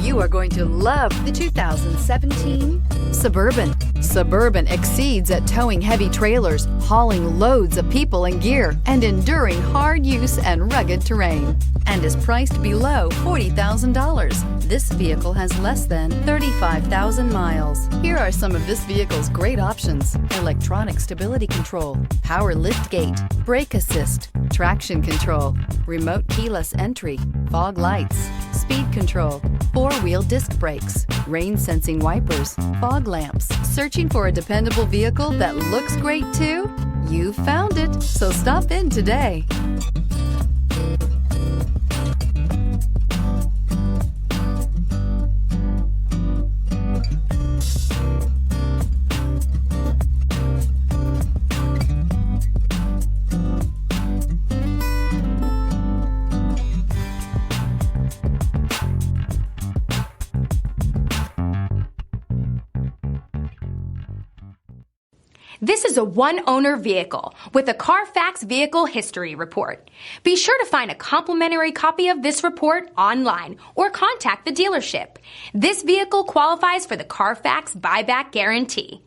You are going to love the 2017 Suburban. Suburban exceeds at towing heavy trailers, hauling loads of people and gear, and enduring hard use and rugged terrain, and is priced below $40,000. This vehicle has less than 35,000 miles. Here are some of this vehicle's great options: electronic stability control, power lift gate, brake assist, traction control, remote keyless entry, fog lights, speed control, four-wheel disc brakes, rain sensing wipers, fog lamps. Searching for a dependable vehicle that looks great too? You found it, so stop in today. This is a one-owner vehicle with a CARFAX Vehicle History Report. Be sure to find a complimentary copy of this report online or contact the dealership. This vehicle qualifies for the CARFAX Buyback Guarantee.